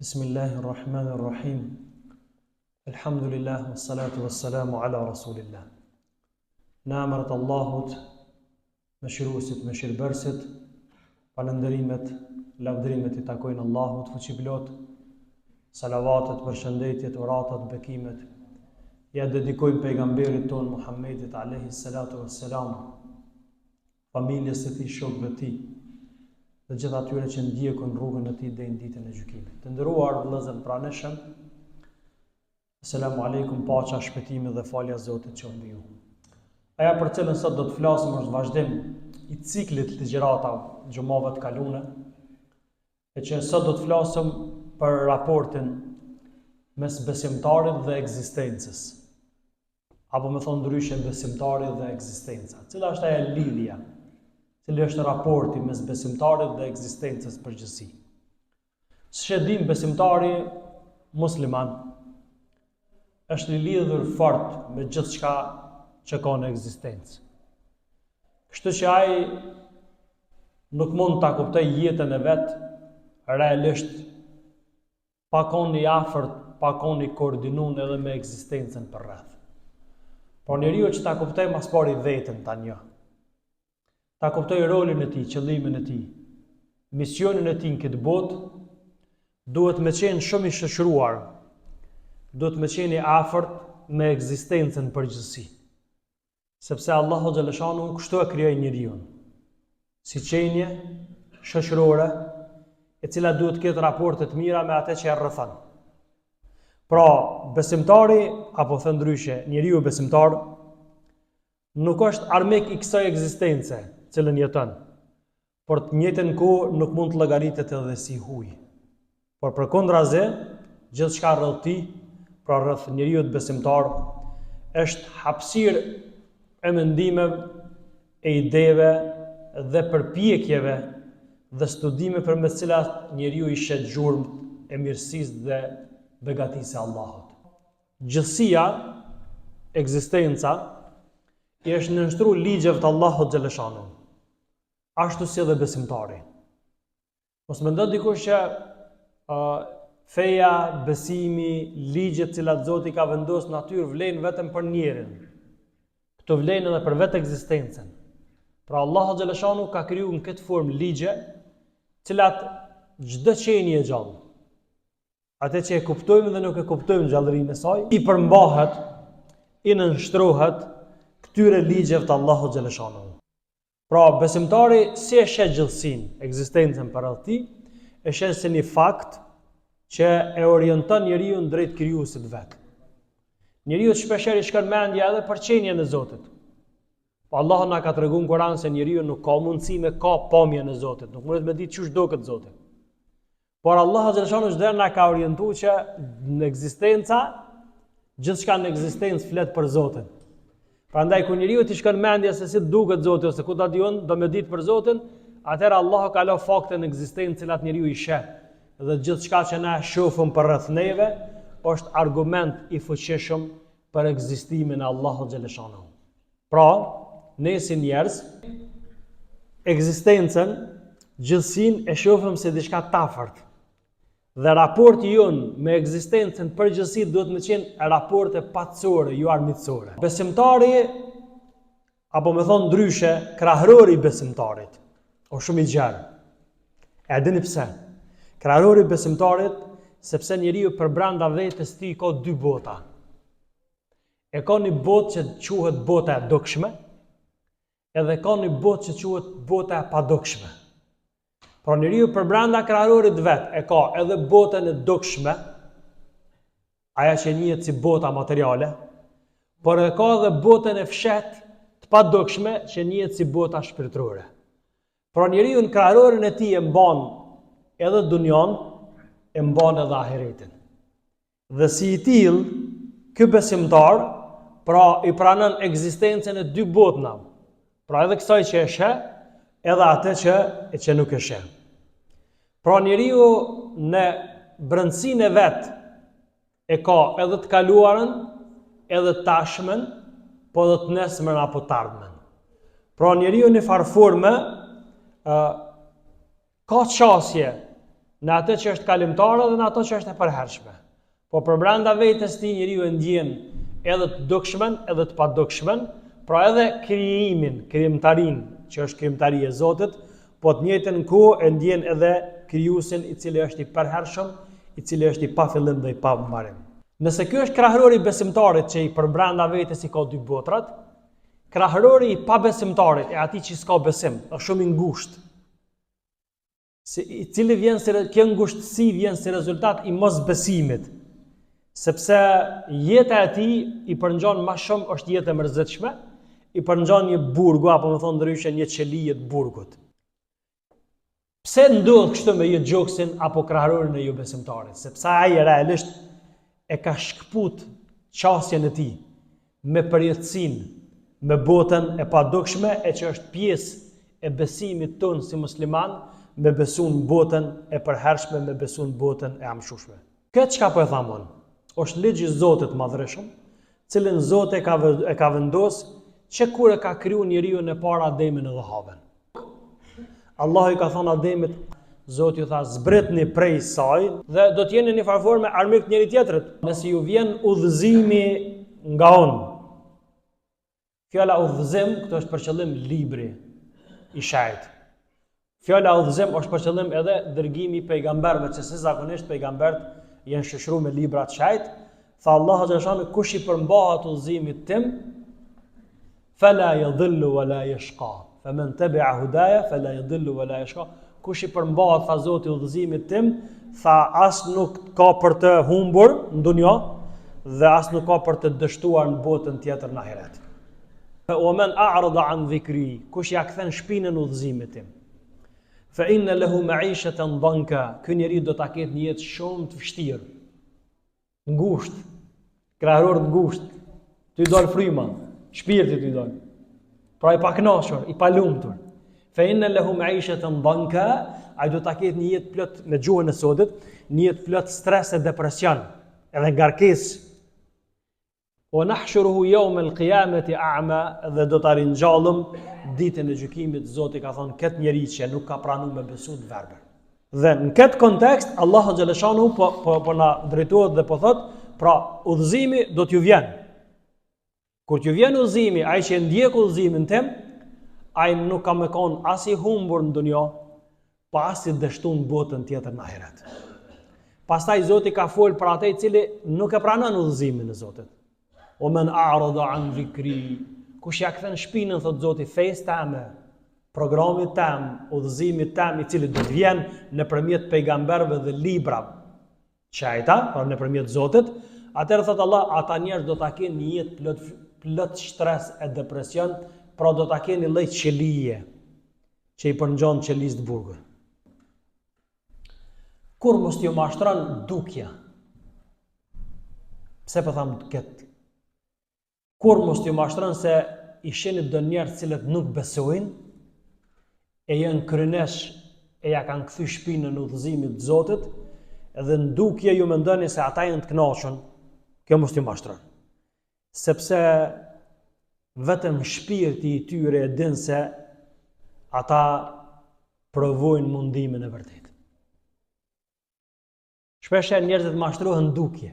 Bismillahirrahmanirrahim. Elhamdulillah, wassalatu wassalamu ala rasulillah. Në emër të Allahut, mëshiruesit, mëshirbërësit, falënderimet, lavdërimet I takojnë Allahut fuqiplot, salavatet, përshëndetjet, uratat, bekimet, ja dedikojmë pejgamberit ton Muhammedit alayhi salatu wassalam, familjes së tij, shokëve të tij, dhe gjithë atyre që ndjekën rrugën e tij deri në ditën e gjykimit. Të nderuar vëllezër praneshëm, Asalamu alaikum, paqja, shpëtimi dhe falja e Zotit qoftë mbi ju. Aja për cilën sot do të flasim është vazhdim I ciklit të ligjëratave xhumave të kaluara, e që sot do të flasim për raportin mes besimtarit dhe ekzistencës. Apo më thonë ndryshe besimtarit dhe ekzistenca. Cila është ajo lidhja? Cili është raporti mes besimtarit dhe ekzistencës përgjithësi. Siç e dim, besimtari musliman është I lidhur fort me gjithçka që ka në ekzistencë. Kështu që ai nuk mund ta kuptojë jetën e vet realisht pa qenë I afërt, pa qenë I koordinuar edhe me ekzistencën përreth. Por njeriu që ta kuptojë mas pari veten tani, ta kuptoj rolin e tij, qëllimin e tij, misionin e tij në këtë botë, duhet me qenë shumë I shoqëruar, duhet me qenë I afërt me ekzistencën përgjithësi. Sepse Allahu xhaleshanu kështu e krijoi njeriu, si qenie shoqërore, e cila duhet të ketë raporte të mira me atë që e rrethon. Pra, besimtari, apo thënë ndryshe, njeriu besimtar, nuk është armik I kësaj ekzistence, cilën jeton, por të njëjtën kohë nuk mund të llogaritet edhe si huj. Por përkundrazi, gjithçka rreth tij, pra rreth njeriu të besimtar, është hapësirë e mendimeve, e ideve dhe përpjekjeve dhe studime përmes cilat njeriu I shet gjurmët e mirësisë dhe begatisë së Allahut. Gjithësia, ekzistenca, I është nënshtruar ligjeve të Allahut xhaleshanu. Ashtu si edhe besimtari. Mos mendo dikush që feja, besimi, ligjet cilat Zoti ka vendosur në natyrë vlen vetëm për njerin. Këto vlen edhe për vetë ekzistencën. Pra Allahu xhaleshanu ka krijuar në këtë formë ligje, cilat çdo qenie e gjallë, atë që e kuptojmë dhe nuk e kuptojmë gjallërinë e saj, I përmbahet, I nënshtrohet këtyre ligjeve të Allahu xhaleshanu. Pra besimtari si e sheh gjithësinë, ekzistencën përreth tij, e sheh si një fakt që e orienton njeriu drejt krijuesit vet. Njeriu shpeshherë I shkon mendja edhe për qenien e Zotit. Po Allahu na ka treguar në Kur'an se njeriu nuk ka mundësi me ka pamjen e Zotit, nuk mundet me ditë çush do këtë Zoti. Por Allahu xhaleshanu çdo na ka orientuar që në ekzistenca, gjithçka në ekzistencë flet për Zotin. Prandaj kur njeriu t'i shkon mendja se si duket Zoti ose ku ta dion, do me ditë për Zotin, atëherë Allahu ka lënë fakte në ekzistencë të cilat njeriu I sheh. Dhe gjithçka që na shohim përreth neve është argument I fuqishëm për ekzistimin e Allahut xhaleshanu. Pra, ne si njerëz ekzistencën, gjithësinë e shohim si diçka të afërt. Dhe raporti jon me ekzistencën përgjithësi duhet të qenë raporte patësore, jo armiqësore. Besimtari, apo me thonë ndryshe, krahërori I besimtarit, është shumë I gjerë. E dini pse? Krahërori I besimtarit, sepse njeriu përbrenda vetes tij ka dy bota. E ka një botë që quhet bota e dukshme, edhe ka një botë që quhet bota e padukshme. Pra njeriu përbrenda krahërorit vet e ka edhe botën e dukshme, aja që njihet si bota materiale, por e ka edhe botën e fshehtë të padukshme që njihet si bota shpirtërore. Pra njeriu në krahërorin e tij e mban edhe dunjon, e mban edhe ahiretin. Dhe si I till, ky besimtar, pra I pranon ekzistencën e dy botëna. Pra edhe kësaj që e sheh, edhe atë që nuk e sheh. Pra njeriu në brendësinë e vet e ka edhe të kaluarën, edhe të tashmen, po edhe të nesërmen apo të ardhmen. Pra njeriu në farë forme ka qasje në atë që është kalimtare dhe në ato që është e përhershme. Po për brenda vetes ti njeriu e ndjen edhe të dukshmën edhe të padukshmën, pra edhe krijimin, krijimtarin, që është krijimtari e Zotit, po të njëjtën kohë e ndjen edhe krijuesin i cili është i përhershëm, i cili është i pa fillim dhe i pa mbarim. Nëse ky është krahërori i besimtarit që i për brenda vetes i ka dy botrat, krahërori i pabesimtarit e atij që s'ka besim, është shumë i ngushtë. I cili kjo ngushtësi vjen si rezultat i mosbesimit, sepse jeta e tij i përngjon më shumë është jetë e mërzitshme, i përngjon një burgu apo më thonë ndryshe një qelije të burgut. Pse ndodh kështu me jetë gjoksin apo krahërorin e jo besimtarit? Sepse ai realisht e ka shkput qasjen e tij me përjetësinë, me botën e padukshme e që është pjesë e besimit tonë si musliman, me besu në botën e përhershme, me besu në botën e amshushme. Këtë çka po e tham unë, është ligji i Zotit madhreshëm, cilin Zoti e ka vendosur që kur e ka kriju njeriu në para Ademin edhe Haven. Allahu i ka thonë Ademit, Zoti ju tha zbritni prej saj dhe do të jeni në një farë me armik njëri tjetrit. Nëse ju vjen udhëzimi nga unë. Fjala udhëzim, këto është për qëllim libri i shajt. Fjala udhëzim është për qëllim edhe dërgimi i pejgamberëve, që si zakonisht pejgambert janë shoqëruar me libra të shajt. Tha Allahu xhaleshani, kush i përmbahet udhëzimit tim, fala yadhillu wala yashqa. Faman tabi'a hudaya fala yadhillu wala yashqa. Kush i përmbahet tha Zoti udhëzimit tim, tha as nuk ka për të humbur në dunjë dhe as nuk ka për të dështuar në botën tjetër në ahiret. Wa man a'rada an dhikri, kush ja kthen shpinën udhëzimit tim, fa inna lahu ma'ishatan dhanka, ky njeri do ta ketë një jetë shumë të vështirë, ngushtë, krahëror të ngushtë, ty dal fryma, shpirti ty dal. Pra i paknashur, i palumtur. Fa inna lahu ma'ishatan dhanka, ai do ta ketë një jetë plot me gjuhën e sodit, një jetë plot stres e depresion, edhe ngarkesë. O nahshuruhu yawm al-qiyamati a'ma, dhe do ta ringjallëm ditën e gjykimit. Zoti ka thonë këtë njeri që nuk ka pranuar me besu të verbër. Dhe në këtë kontekst Allahu xhaleshanu po na drejtohet dhe po thot, pra udhëzimi do t'ju vjen. Kur t'ju vjen udhëzimi, ai që ndjek udhëzimin tim, ai nuk ka më kon as i humbur në dunjë, pa as i dështuar në botën tjetër në ahiret. Pastaj Zoti ka fol për atë i cili nuk e pranon udhëzimin e Zotit. O men a'rada an dhikri, kush ja kthen shpinën, thot Zoti, fesë tame, programit tem, udhëzimit tem, i cili do të vjen nëpërmjet pejgamberëve dhe librave, çajta, por nëpërmjet Zotit, atëherë thot Allah, ata njerëz do ta kenë një jetë plot stres e depresion, pra do ta kenë një lloj qelije që i përngjon qelisë të burgut. Kur mos t'ju mashtron dukja. Pse po tham këtë? Kur mos t'ju mashtron se i shihni do njerëz cilët nuk besojnë, e janë krynesh e ja kanë kthy shpinën në udhëzimit të Zotit, edhe në dukje ju mendoni se ata janë të kënaqur, kjo mos t'ju mashtron. Sepse vetëm shpirti i tyre e din se ata provojnë mundimin e vërtet. Shpesh njerëzit mashtrohen dukje.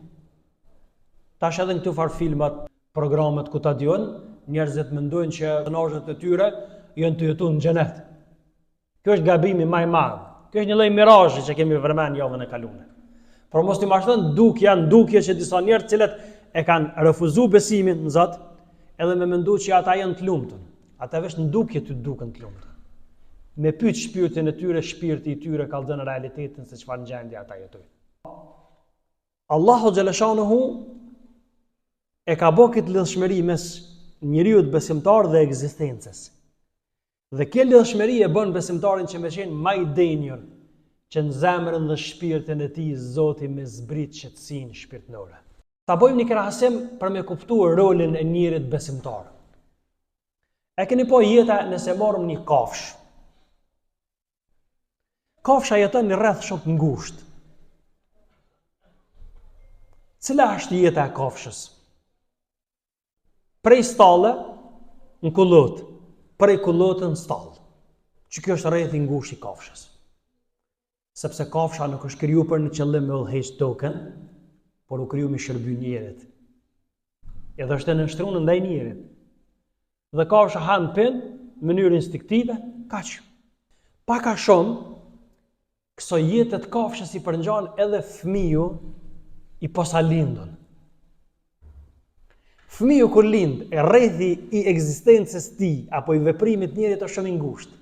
Tash edhe në këto far filmat, programet ku ta dion, njerëzit mendojnë që personazhet e tyre janë të jetuar në xhenet. Kjo është gabimi më i madh. Kjo është një lloj mirazhi që kemi vërmend javën e kaluar. Por mos t'i mashtron dukje që disa njerëz cilët e kanë refuzuar besimin në Zot, edhe me menduar që ata janë të lumtur. Ata vesh në dukje ty duken të lumtur. Me pyet shpirtin e tyre, shpirti i tyre ka dhënë realitetin se çfarë gjendje ata jetojnë. Allahu xhaleshanuhu e ka bërë këtë lidhshmëri mes njeriu të besimtar dhe ekzistencës. Dhe kjo lidhshmëri e bën besimtarin që më qenë më i denjur, që në zemrën dhe shpirtin e tij Zoti më zbrit qetësinë shpirtërore. Ta bëjmë një krahasim për me kuptuar rolin e njerit besimtar. E keni po jeta nëse marrim një kafsh. Kafsha jeton në rreth shumë të ngushtë. Cila është jeta e kafshës? Prej stalle në kullot, prej kullotën në stallë. Që kjo është rrethi i ngushtë i kafshës. Sepse kafsha nuk është kriju për në qëllim me udhëheq tokën, por u kriju me shërby njerit. Edhe është e nështruar ndaj njerit. Dhe kafsha han pinë në mënyrë instiktive, kaq. Pak a shumë, këso jetët kafshës i përngjan edhe fëmiu i posalindën. Fëmiu kur lind, e rrethi i ekzistencës tij apo i veprimit njerit është shumë i ngushtë.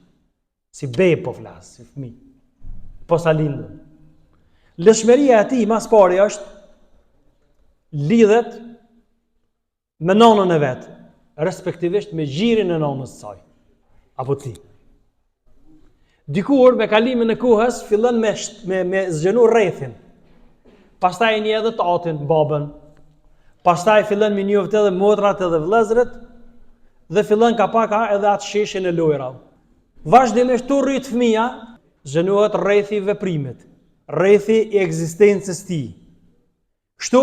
Si bebe po flas, si fëmijë. Posalindën. Lëshmeria e tij mas pari është lidhet me nonën e vet, respektivisht me gjirin e nonës së saj, apo ti. Dikur me kalimin e kohës fillon me zgjenu rrethin. Pastaj një edhe tatin, babën. Pastaj fillon me njoftë edhe motrat edhe vëllezërit dhe fillon ka paka edhe atë sheshin e lojrave. Vazhdimisht tu rrit fëmia, zgjenohet rrethi i veprimit, rrethi i ekzistencës së tij. Kështu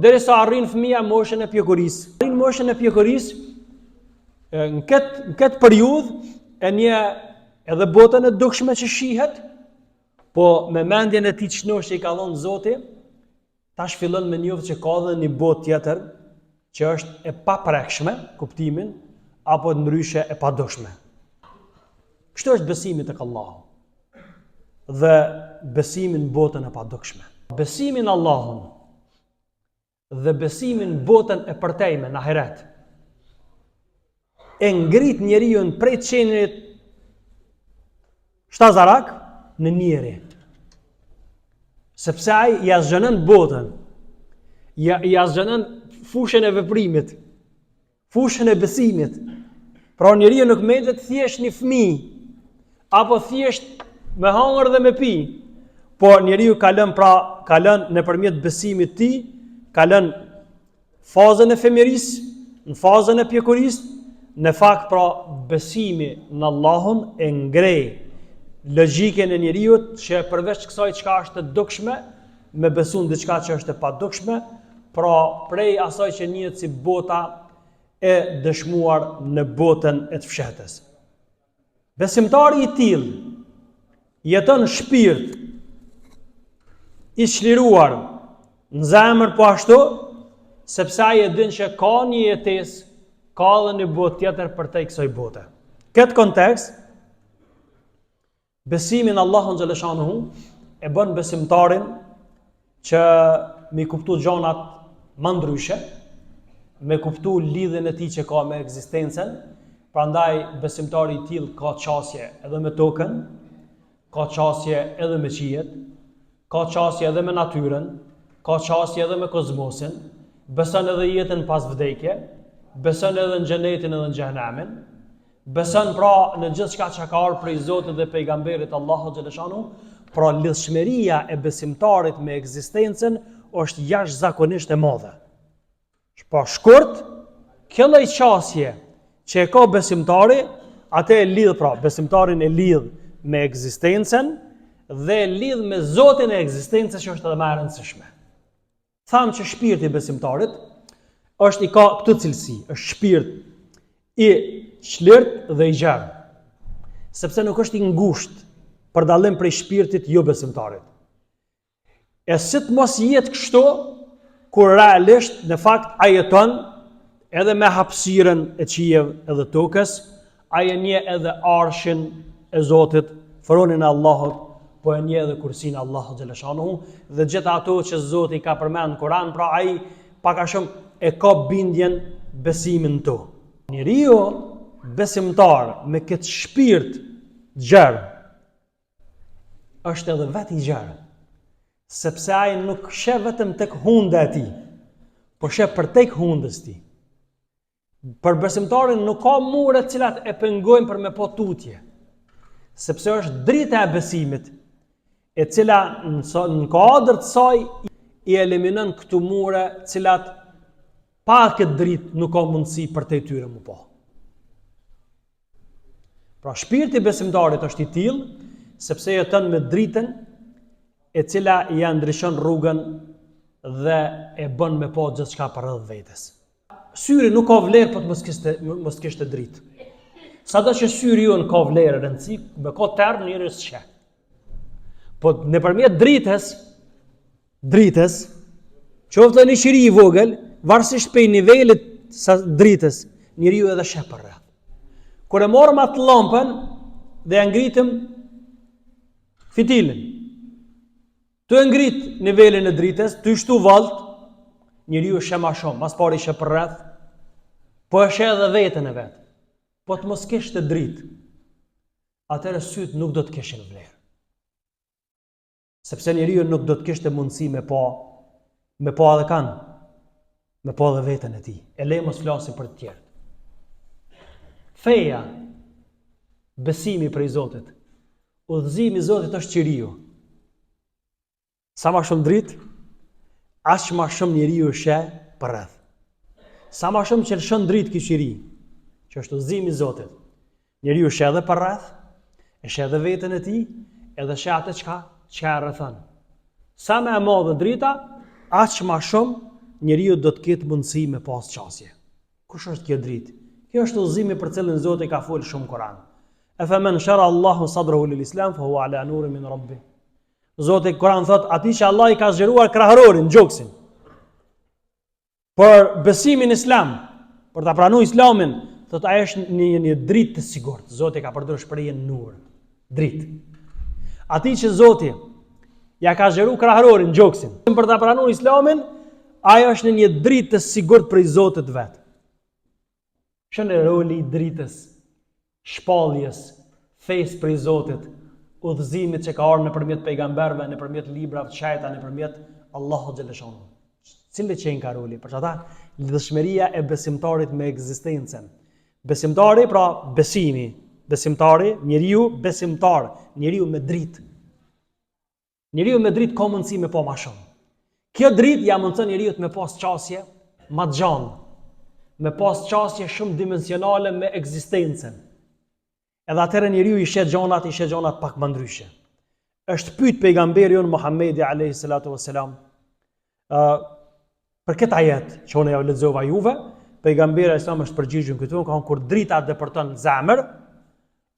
derisa arrin fëmia moshën e pjekurisë. Arrin moshën e pjekurisë, në këtë periudhë e një edhe botën e dukshme që shihet, po me mendjen e tij ç'nosh që i ka dhënë Zoti, tash fillon me njoftë që ka dhe një botë tjetër që është e paprekshme, kuptimin, apo ndryshe e padukshme. Kështu është besimi tek Allahu. Dhe besimin botën e padukshme. Besimin Allahun dhe besimin botën e përtejme në ahiret e ngrit njeriu prej qenit shtazarak në njeri. Sepse ai ja zgjenon botën, ja zgjenon fushën e veprimit, fushën e besimit. Pra njeriu nuk mendet thjesht një fëmijë, apo thjesht me hangër dhe me pi, po njeriu kalon nëpërmjet besimit të tij, kalon fazën e fëmirisë, në fazën e pjekurisë, në fakt pra besimi në Allahun e ngrej logjikën e njeriut që përveç kësaj çka është e dukshme, me besu në diçka që është e padukshme, pra prej asaj që njihet si bota e dëshmuar në botën e të fshehtës. Besimtari i tillë jeton shpirt i çliruar në zemër po ashtu, sepse ai e din që ka një jetesë, ka edhe një botë tjetër përtej kësaj bote. Këtë kontekst, besimin Allahun xhaleshanuhu e bën besimtarin që me kuptu gjanat më ndryshe, me kuptu lidhjen e tij që ka me ekzistencën. Prandaj besimtari i tillë ka qasje edhe me tokën, ka qasje edhe me qijet, ka qasje edhe me natyrën, ka qasje edhe me kozmosin, beson edhe jetën pas vdekje, beson edhe në xhenetin edhe në xhehenemin, beson pra në gjithë shka që ka ardhur prej Zotit dhe pejgamberit Allahu xhaleshanu, pra lidhshmëria e besimtarit me ekzistencën është jashtëzakonisht e madhe. Pa shkurt, kjo lloj qasje që e ka besimtari, atë e lidh pra besimtarin e lidh me ekzistencën dhe e lidh me Zotin e ekzistencës që është edhe më e rëndësishme. Tham që shpirti i besimtarit është i ka këtë cilësi, është shpirt i çlirt dhe i gjerë, sepse nuk është i ngushtë për dallim prej shpirtit jo besimtarit. E si të mos jetë kështu, kur realisht në fakt ai jeton edhe me hapësirën e qiejve edhe tokës, ai e njeh edhe arshin e Zotit, fronin e Allahut, po e njeh edhe kursinë e Allahut xhaleshanuhu dhe gjithë ato që Zoti ka përmend në Kur'an, pra ai pak a shumë e ka bindjen besimin to. Njeriu besimtar me këtë shpirt gjerë është edhe vetë i gjerë, sepse ai nuk sheh vetëm tek hunda e tij, po sheh për tek hundës tij. Për besimtarin nuk ka mure të cilat e pengojnë për me po tutje, sepse është drita e besimit, e cila në kuadër të saj i eliminon këtu mure të cilat pa këtë dritë nuk ka mundësi për te tyre më po. Pra shpirti besimtarit është i tillë, sepse jeton me dritën e cila ja ndryshon rrugën dhe e bën me po gjithçka për rreth vetes. Syri nuk ka vlerë po të mos kishte dritë. Sado që syri jon ka vlerë rëndësi, me ka term njëri s'sheh. Po nëpërmjet dritës, qoftë një qiri i vogël, varësisht prej nivelit sa dritës, njeriu edhe sheh për rreth. Kur e morëm atë llampën dhe e ngritëm fitilin, të ngrit nivelin e dritës, të shtu vallët, njeriu sheh më shumë, mas pari sheh për rreth, po e sheh edhe veten e vet. Po të mos kishte dritë, atëherë syt nuk do të kishin vlerë. Sepse njeriu nuk do të kishte mundësi me pa edhe kanë, me pa edhe veten e tij. E le mos flasim për të tjerë. Feja, besimi prej Zotit, udhëzimi i Zotit është qiriu. Sa më shumë dritë, aq më shumë njeriu sheh për rreth. Sa më shumë që lëshon dritë ky qiri, që është udhëzimi i Zotit, njeriu sheh edhe për rreth, e sheh edhe veten e tij, edhe sheh atë çka e rrethon. Sa më e madhe drita, aq më shumë njeriu do të ketë mundësi me pas qasje. Kush është kjo dritë? Kjo është udhëzimi për cilën Zoti ka folur shumë Kur'an. Afaman shara Allahu sadrahu lil Islam fa huwa ala nurin min rabbih. Zoti Kur'an thot, atij që Allah i ka zgjeruar krahërorin, gjoksin, për besimin islam, për ta pranuar islamin, thot ai është një dritë të sigurt. Zoti ka përdorur shprehjen nur, dritë. Atij që Zoti ja ka zgjeruar krahërorin, gjoksin, për ta pranuar islamin, ai është në një dritë të sigurt prej Zotit vet. Shënë roli i dritës, shpalljes, fesë prej Zotit, udhëzimit që ka ardhur nëpërmjet pejgamberëve, nëpërmjet librave të shajta, nëpërmjet Allahut xhaleshon. Cili që ka roli? Për çata, lidhshmëria e besimtarit me ekzistencën. Besimtari pra besimi, besimtari, njeriu besimtar, njeriu me dritë. Njeriu me dritë ka mundësi me pa më shumë. Kjo dritë ja mundson njeriu të me pas qasje më të gjatë, me pas qasje shumë dimensionale me ekzistencën. Edhe atëherë njeriu i sheh gjonat pak më ndryshe. Është pyet pejgamberi jon Muhamedi alayhi salatu wassalam, për këtë ajet që unë ja lexova juve, pejgamberi alayhi salam është përgjigjur këtu, ka kur drita depërton zemër,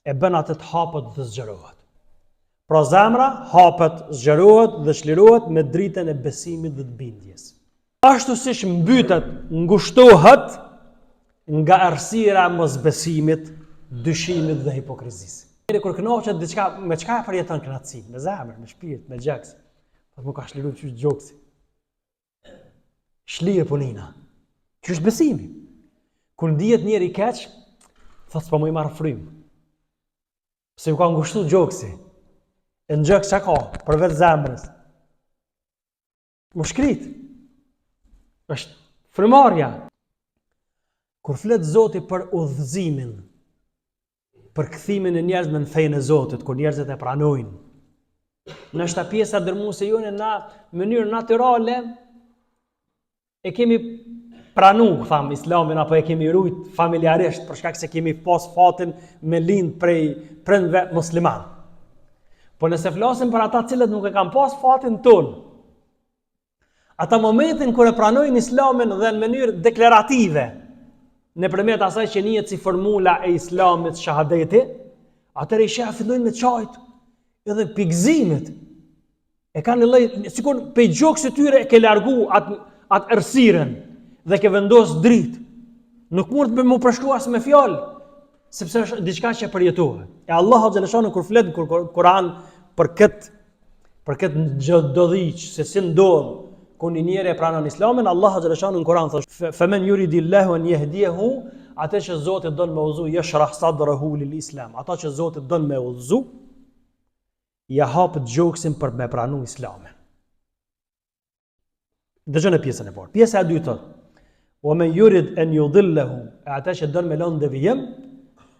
e bën atë të hapet dhe zgjerohet. Pra zemra hapet, zgjerohet dhe çlirohet me dritën e besimit dhe të bindjes. Ashtu siç mbytet, ngushtohet nga errësira e mosbesimit, dyshimit dhe hipokrizisë. Kur kënaqet diçka, me çka e përjeton kënaqësinë? Me zemër, me shpirt, me gjaks. Po nuk ka shliruar çu gjoksi. Shlirë punina. Kjo është besimi. Kur ndihet njëri keq, thot s'po më i marr frym. Pse u ka ngushtuar gjoksi? E në gjak çka ka përveç zemrës? Mushkrit. Është frymarrja. Kur flet Zoti për udhëzimin, për kthimin e njerëzve në fenë e Zotit, kur njerëzit e pranojnë, nështë ta pjesa dërmuese jone na mënyrë natyrale e kemi pranu, tham, islamin, apo e kemi rujt familjarisht, për shkak se kemi pas fatin me lind prej prindve musliman. Po nëse flasim për ata cilët nuk e kanë pas fatin ton, ata momentin kur e pranojnë islamin dhe në mënyrë deklarative, nëpërmjet asaj që njihet si formula e islamit, shahadeti, atëherë i sheh fillojnë me çajt, edhe pikëzimit. E kanë një lloj, sikur pe gjoksit tyre e ke largu atë errësirën dhe ke vendos dritë. Nuk mund të më përshkruaj as me fjalë, sepse është diçka që përjetohet. E Allahu xhaleshanu kur flet kur Kur'an për këtë gjododhiq, se si ndodh kur një njeri e pranon islamin, Allahu xhaleshanu në Kur'an thotë: "Faman yuridillahu an yahdiyahu", atë që Zoti don me udhëzu, yashrah sadrahu lil Islam. Ata që Zoti don me udhëzu, ja hap gjoksin për me pranu islamin. Dëgjoni pjesën e parë. Pjesa e dytë thotë: "Wa man yurid an yudillahu", ata që don me lënë devijim,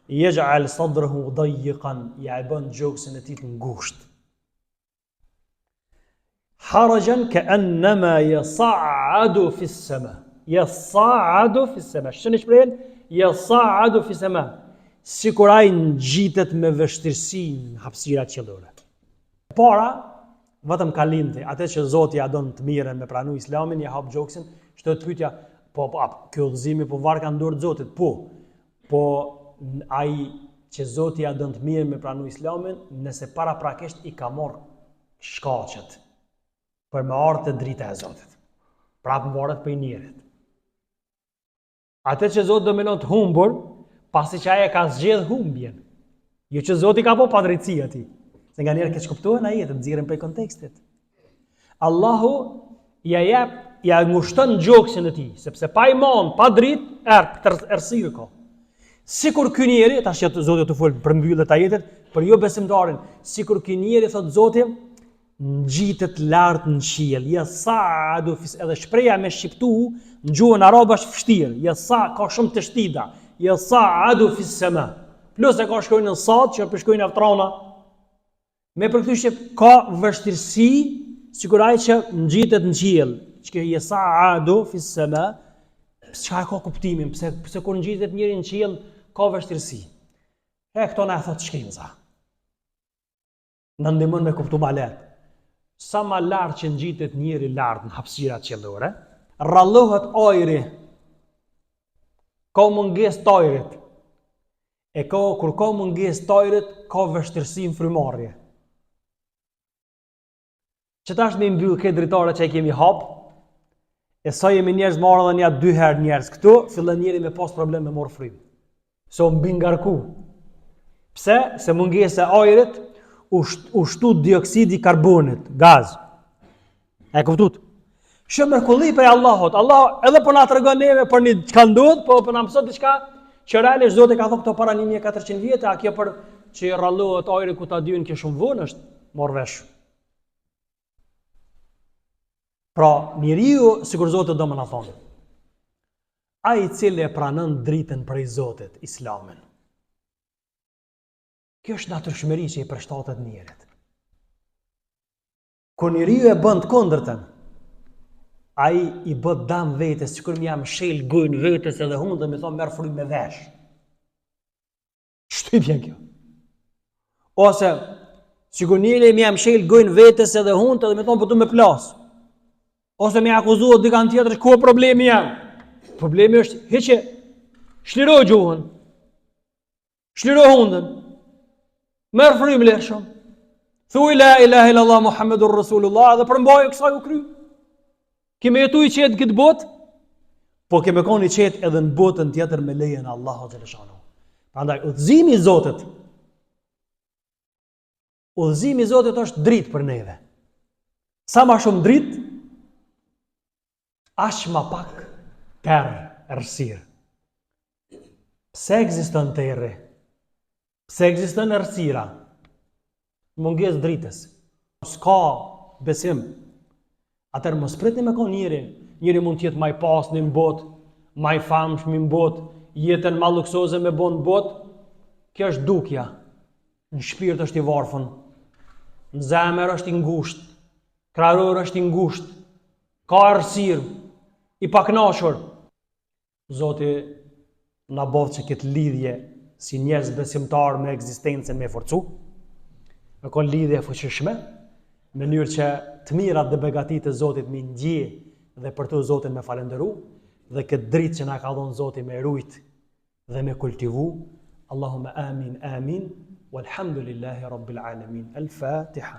yaj'al sadrahu dayiqan, ja e bën gjoksin e tij të ngushtë. Harajan ka'annama yas'adu fi as-sama. Yas'adu fi as-sama. Shënë shprehen? Yas'adu fi as-sama. Sikur ai ngjitet me vështirësi në hapësirat qiellore. Para, vetëm kalinte, atë që Zoti ja don të mirën me pranu islamin, ja hap gjoksin, çdo të pyetja, po ky udhëzimi po varr ka dorë Zotit, po ai që Zoti ja don të mirën me pranu islamin, nëse paraprakisht i ka marrë shkaqet për me ardhur te drita e Zotit. Prapë mbaret për njerit. Atë që Zoti do mënon të humbur, pasi që ai ka zgjedh humbjen. Jo që Zoti ka po padrejtësi atij. Se nganjëherë keq kuptohen ajetet, nxirren prej kontekstit. Allahu ja ngushton gjoksin e tij, sepse pa iman, pa dritë, errësirë ka. Sikur ky njeri, tash që Zoti të fol për mbyllet ajetet, për jo besimtarin, sikur ky njeri thot Zoti ngjitet lart në qiell, yas'adu edhe shpreha me shqiptu në gjuhën arabe është vështirë, ka shumë të shtida, yas'adu fis sama. Plus e ka shkruajnë në sad që përshkruajnë aftrona. Me për këtë shqip ka vështirësi, sikur ai që ngjitet në qiell, që yas'adu fis sama, çka ka kuptimin, pse kur ngjitet njëri në qiell ka vështirësi. Këto na thot shkenca. Në ndihmon me kuptu ma lehtë. Sa ma lartë që ngjitet njëri lart në hapësirat qiellore, rrallohet ajri. Ka mungesë të ajrit. Kur ka mungesë të ajrit, ka vështirësi në frymarrje. Që tash me mbyll këtë dritare që i kemi hap, e sa jemi njerëz marrë dhe nja 2 herë njerëz këtu, fillon njeri me pas problem me morë frymë. So mbi ngarku. Pse? Se mungesa e ajrit ushtu dioksidi karbonit, gaz. E kuptut? Shumë mrekulli prej Allahut. Allah edhe po na tregon neve për një çka ndodh, po na mëson diçka që realisht Zoti ka thënë këto para 1400 vjetë, a kjo për që rrallohet ajri ku ta diun kjo shumë vonë është morr vesh. Pra, njeriu, sikur Zoti do më na thonë, ai i cili e pranon dritën prej Zotit, Islamin. Kjo është natyrshmëri që i përshtatet njerit. Kur njeriu e bën të kundërtën, ai i bë dëm vetes, sikur më jam shel gojën vetes edhe hundë më thon merr frymë me vesh. Shtypje kjo. Ose sikur njëri më jam shel gojën vetes edhe hundë edhe më thon po du me plas. Ose më akuzohet dikant tjetër, ku problemi jam? Problemi është hiqe shliro gjuhën. Shliro hundën. Merë frymë lërshëm. Thuj la ilaha illallah Muhammedur Rasulullah dhe përmbajë kësaj u kry. Kime jetu i qetë këtë botë, po kime kon i qetë edhe në botën tjetër me lejen e Allahut xhaleshanu. Prandaj udhëzimi i Zotit. Udhëzimi i Zotit është dritë për neve. Sa ma shumë dritë, aq ma pak errësirë. Pse ekziston terri? Pse ekziston errësira? Mungesë dritës. S'ka besim. Atëherë mos pritni me kon njëri mund të jetë më i pastë në botë, më i famshëm në botë, jetën më luksoze me bon në botë. Kjo është dukja. Në shpirt është i varfën. Në zemër është i ngushtë. Krahor është i ngushtë. Ka errësirë, i pakënaqur. Zoti na bëf që këtë lidhje si njerëz besimtar me ekzistencën me forcu, me kon lidhje fuqishme, në mënyrë që të mirat dhe begatitë e Zotit me ndje dhe për të Zotin me falenderu, dhe këtë dritë që na ka dhënë Zoti me rujt dhe me kultivu. Allahumma amin, amin, walhamdulillahi rabbil alamin. Al-Fatiha.